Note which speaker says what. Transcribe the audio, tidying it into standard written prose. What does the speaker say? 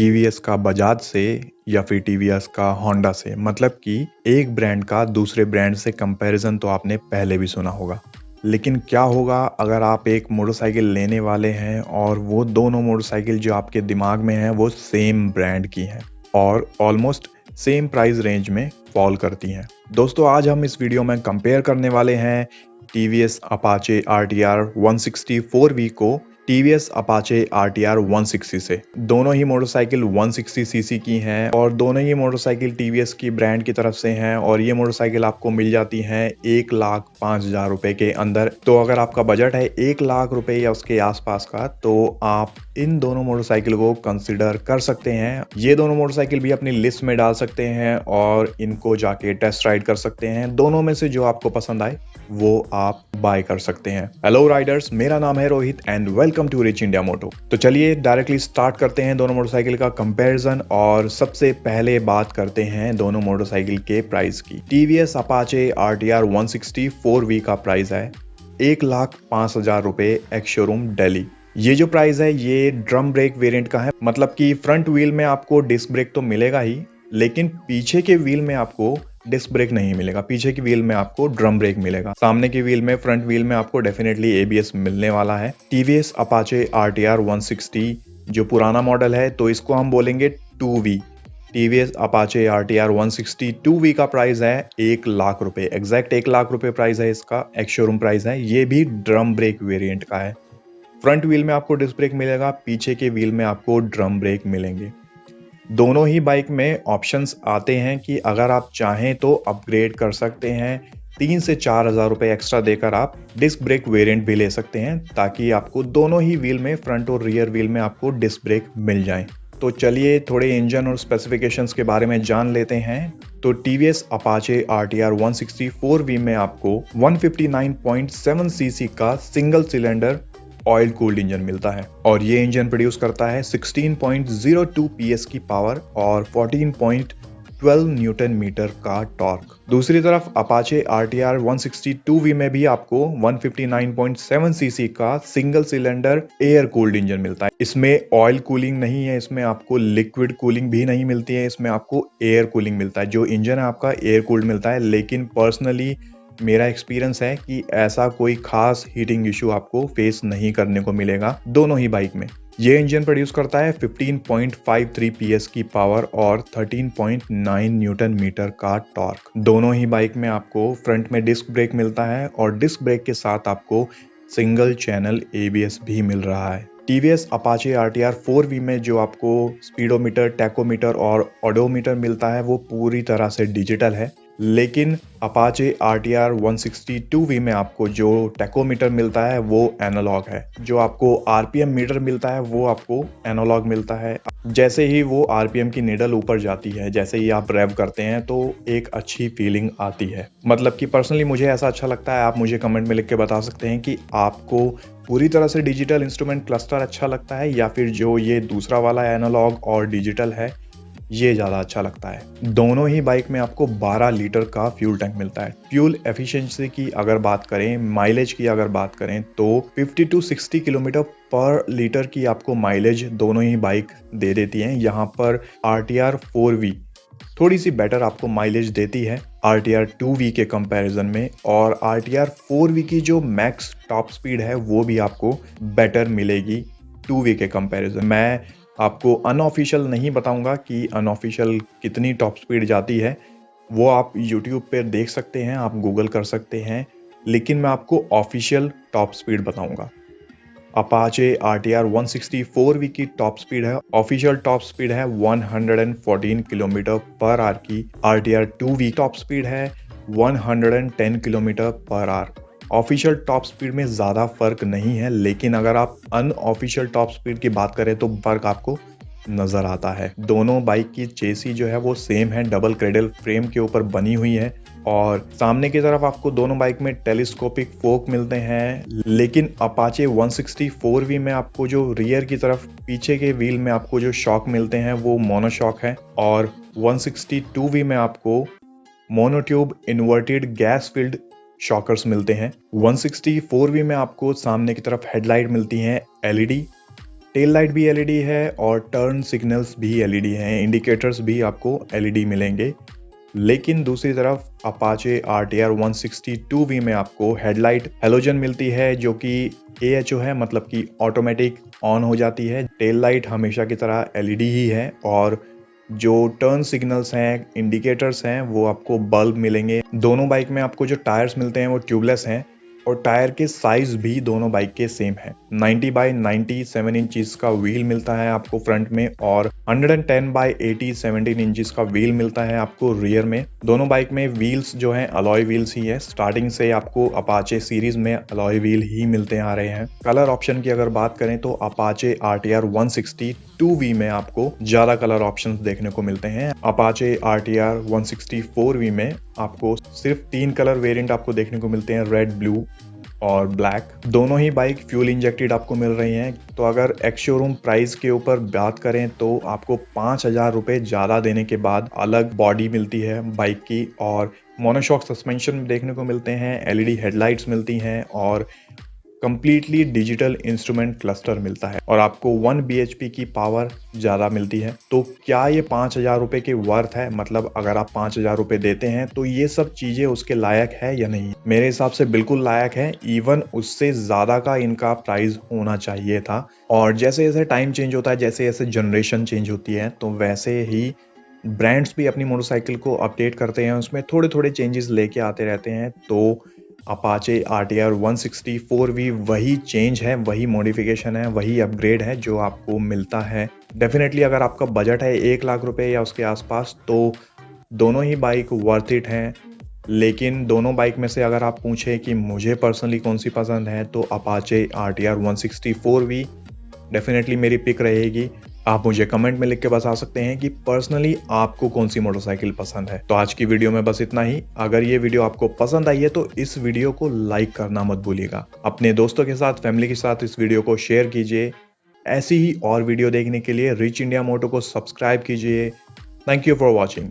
Speaker 1: TVS का बजाज से या फिर टीवीएस का होंडा से, मतलब कि एक ब्रांड का दूसरे ब्रांड से कंपैरिजन तो आपने पहले भी सुना होगा। लेकिन क्या होगा अगर आप एक मोटरसाइकिल लेने वाले हैं और वो दोनों मोटरसाइकिल जो आपके दिमाग में हैं वो सेम ब्रांड की हैं और ऑलमोस्ट सेम प्राइस रेंज में फॉल करती हैं। दोस्तों, आज हम इस वीडियो में कंपेयर करने वाले हैं टीवीएस अपाचे RTR 160 4V को टीवीएस अपाचे RTR 160 से। दोनों ही मोटरसाइकिल 160 सीसी की हैं और दोनों ही मोटरसाइकिल टीवीएस की ब्रांड की तरफ से हैं और ये मोटरसाइकिल आपको मिल जाती हैं 1,05,000 रुपए के अंदर। तो अगर आपका बजट है 1,00,000 रुपए या उसके आसपास का, तो आप इन दोनों मोटरसाइकिल को कंसिडर कर सकते हैं। ये दोनों मोटरसाइकिल भी अपनी लिस्ट में डाल सकते हैं और इनको जाके टेस्ट राइड कर सकते हैं। दोनों में से जो आपको पसंद आए वो आप बाय कर सकते हैं। हेलो राइडर्स, मेरा नाम है Rohit and welcome to rich India moto. तो चलिए डायरेक्टली स्टार्ट करते हैं दोनों मोटरसाइकिल का कंपैरिजन और सबसे पहले बात करते हैं दोनों मोटरसाइकिल के प्राइस की। टीवीएस अपाचे RTR 160 4V का प्राइस है 1,05,000 रुपए एक्स शोरूम दिल्ली। ये जो प्राइस है ये ड्रम ब्रेक वेरिएंट का है, मतलब कि फ्रंट व्हील में आपको डिस्क ब्रेक तो मिलेगा ही, लेकिन पीछे के व्हील में आपको डिस्क ब्रेक नहीं मिलेगा। पीछे की व्हील में आपको ड्रम ब्रेक मिलेगा। सामने की व्हील में, फ्रंट व्हील में आपको डेफिनेटली ABS मिलने वाला है। टीवीएस अपाचे RTR 160 जो पुराना मॉडल है तो इसको हम बोलेंगे 2V। TVS Apache RTR 160 2V का प्राइस है 1,00,000 रुपए, एग्जैक्ट 1,00,000 रुपए प्राइस है इसका, एक्स शोरूम प्राइस है। ये भी ड्रम ब्रेक वेरिएंट का है। फ्रंट व्हील में आपको डिस्क ब्रेक मिलेगा, पीछे के व्हील में आपको ड्रम ब्रेक मिलेंगे। दोनों ही बाइक में ऑप्शंस आते हैं कि अगर आप चाहें तो अपग्रेड कर सकते हैं। 3 से 4,000 रुपए एक्स्ट्रा देकर आप डिस्क ब्रेक वेरिएंट भी ले सकते हैं ताकि आपको दोनों ही व्हील में, फ्रंट और रियर व्हील में आपको डिस्क ब्रेक मिल जाएं। तो चलिए थोड़े इंजन और स्पेसिफिकेशंस के बारे में जान लेते हैं। तो टीवीएस अपाचे RTR 160 4V में आपको 159.7 सीसी का single cylinder oil cooled engine मिलता है और ये इंजन प्रोड्यूस करता है 16.02 PS की पावर और 14.12 न्यूटन मीटर का टॉर्क। दूसरी तरफ अपाचे RTR 160 2V में भी आपको 159.7 सीसी का single cylinder air cooled engine मिलता है। इसमें ऑयल कूलिंग नहीं है, इसमें आपको लिक्विड कूलिंग भी नहीं मिलती है, इसमें आपको एयर कूलिंग मिलता है। जो इंजन है आपका एयर कूल्ड मिलता है, लेकिन पर्सनली मेरा एक्सपीरियंस है कि ऐसा कोई खास हीटिंग इशू आपको फेस नहीं करने को मिलेगा दोनों ही बाइक में। ये इंजन प्रोड्यूस करता है 15.53 PS की पावर और 13.9 न्यूटन मीटर का टॉर्क। दोनों ही बाइक में आपको फ्रंट में डिस्क ब्रेक मिलता है और डिस्क ब्रेक के साथ आपको सिंगल चैनल ABS भी मिल रहा है। टीवीएस अपाचे RTR 4V में जो आपको स्पीडोमीटर, टैकोमीटर और ऑडोमीटर मिलता है वो पूरी तरह से डिजिटल है, लेकिन अपाचे RTR 160 2V में आपको जो टैकोमीटर मिलता है वो एनालॉग है। जो आपको RPM मीटर मिलता है वो आपको एनालॉग मिलता है। जैसे ही वो RPM की नीडल ऊपर जाती है, जैसे ही आप रेव करते हैं तो एक अच्छी फीलिंग आती है। मतलब कि पर्सनली मुझे ऐसा अच्छा लगता है। आप मुझे कमेंट में लिख के बता सकते हैं कि आपको पूरी तरह से डिजिटल इंस्ट्रूमेंट क्लस्टर अच्छा लगता है या फिर जो ये दूसरा वाला एनालॉग और डिजिटल है ये ज़्यादा अच्छा लगता है। दोनों ही बाइक में आपको 12 लीटर का फ्यूल टैंक मिलता है। फ्यूल एफिशिएंसी की अगर बात करें, माइलेज की अगर बात करें तो 50 to 60 किलोमीटर पर लीटर की आपको माइलेज दोनों ही बाइक दे देती हैं। यहाँ पर RTR 4V थोड़ी सी बेटर आपको माइलेज देती है RTR 2V के कंपैरिजन में, और RTR 4V की जो मैक्स टॉप स्पीड है वो भी आपको बेटर मिलेगी 2V के कंपैरिजन। मैं आपको अनऑफिशियल नहीं बताऊंगा कि अनऑफिशियल कितनी टॉप स्पीड जाती है, वो आप YouTube पे देख सकते हैं, आप गूगल कर सकते हैं, लेकिन मैं आपको ऑफिशियल टॉप स्पीड बताऊंगा। अपाचे RTR 160 4V की टॉप स्पीड है, ऑफिशियल टॉप स्पीड है 114 किलोमीटर पर आवर की। RTR 2V टॉप स्पीड है 110 kilometre per hour. Official top speed में ज़्यादा फर्क नहीं है, लेकिन अगर आप अनऑफिशियल टॉप स्पीड की बात करें तो फर्क आपको नज़र आता है। दोनों बाइक की चेसी जो है वो सेम है, डबल क्रेडल फ्रेम के ऊपर बनी हुई है और सामने की तरफ आपको दोनों बाइक में टेलीस्कोपिक फोक मिलते हैं। लेकिन अपाचे 160 4V में आपको जो रियर की तरफ पीछे के व्हील में आपको जो शॉक मिलते हैं वो मोनोशॉक है और 160 2V में आपको monotube inverted gas field shockers मिलते हैं। 160 4V में आपको सामने की तरफ हेडलाइट मिलती हैं LED टेल लाइट भी एलईडी है और टर्न सिग्नल्स भी एलईडी हैं, इंडिकेटर्स भी आपको एलईडी मिलेंगे। लेकिन दूसरी तरफ अपाचे RTR 160 में आपको हेडलाइट हेलोजन मिलती है जो कि AHO है, मतलब कि ऑटोमेटिक ऑन हो जाती है। टेल लाइट हमेशा की तरह एलईडी ही है और जो टर्न सिग्नल्स हैं, इंडिकेटर्स हैं, वो आपको बल्ब मिलेंगे। दोनों बाइक में आपको जो टायर्स मिलते हैं वो ट्यूबलेस हैं और टायर के साइज भी दोनों बाइक के सेम है। 90 बाई 97 इंचज का व्हील मिलता है आपको फ्रंट में और 110 बाई 80 17 इंचज का व्हील मिलता है आपको रियर में। दोनों बाइक में व्हील्स जो हैं अलॉय व्हील्स ही है। स्टार्टिंग से आपको अपाचे सीरीज में अलॉय व्हील ही मिलते आ रहे हैं। कलर ऑप्शन की अगर बात करें तो अपाचे RTR 160 में आपको ज्यादा कलर ऑप्शंस देखने को मिलते हैं। अपाचे RTR 164 में आपको सिर्फ 3 कलर वेरिएंट आपको देखने को मिलते हैं, रेड, ब्लू और ब्लैक। दोनों ही बाइक फ्यूल इंजेक्टेड आपको मिल रही हैं। तो अगर एक्स शोरूम प्राइस के ऊपर बात करें तो आपको 5,000 रुपये ज़्यादा देने के बाद अलग बॉडी मिलती है बाइक की और मोनोशॉक सस्पेंशन देखने को मिलते हैं, LED हेडलाइट्स मिलती हैं और कंप्लीटली डिजिटल इंस्ट्रूमेंट क्लस्टर मिलता है और आपको 1 bhp की पावर ज़्यादा मिलती है। तो क्या ये 5,000 रुपये के वर्थ है? मतलब अगर आप 5,000 रुपये देते हैं तो ये सब चीज़ें उसके लायक है या नहीं? मेरे हिसाब से बिल्कुल लायक है। इवन उससे ज़्यादा का इनका प्राइस होना चाहिए था। और जैसे जैसे टाइम चेंज होता है, जैसे जैसे जनरेशन चेंज होती है, तो वैसे ही ब्रांड्स भी अपनी मोटरसाइकिल को अपडेट करते हैं, उसमें थोड़े थोड़े चेंजेस लेके आते रहते हैं। तो अपाचे RTR 164 वही चेंज है, वही मॉडिफिकेशन है, वही अपग्रेड है जो आपको मिलता है। डेफिनेटली अगर आपका बजट है 1 लाख रुपए या उसके आसपास तो दोनों ही बाइक वर्थ इट हैं। लेकिन दोनों बाइक में से अगर आप पूछें कि मुझे पर्सनली कौन सी पसंद है तो अपाचे RTR 164 डेफिनेटली मेरी पिक रहेगी। आप मुझे कमेंट में लिख के बता सकते हैं कि पर्सनली आपको कौन सी मोटरसाइकिल पसंद है। तो आज की वीडियो में बस इतना ही। अगर ये वीडियो आपको पसंद आई है तो इस वीडियो को लाइक करना मत भूलिएगा। अपने दोस्तों के साथ, फैमिली के साथ इस वीडियो को शेयर कीजिए। ऐसी ही और वीडियो देखने के लिए रिच इंडिया मोटो को सब्सक्राइब कीजिए। Thank you for watching.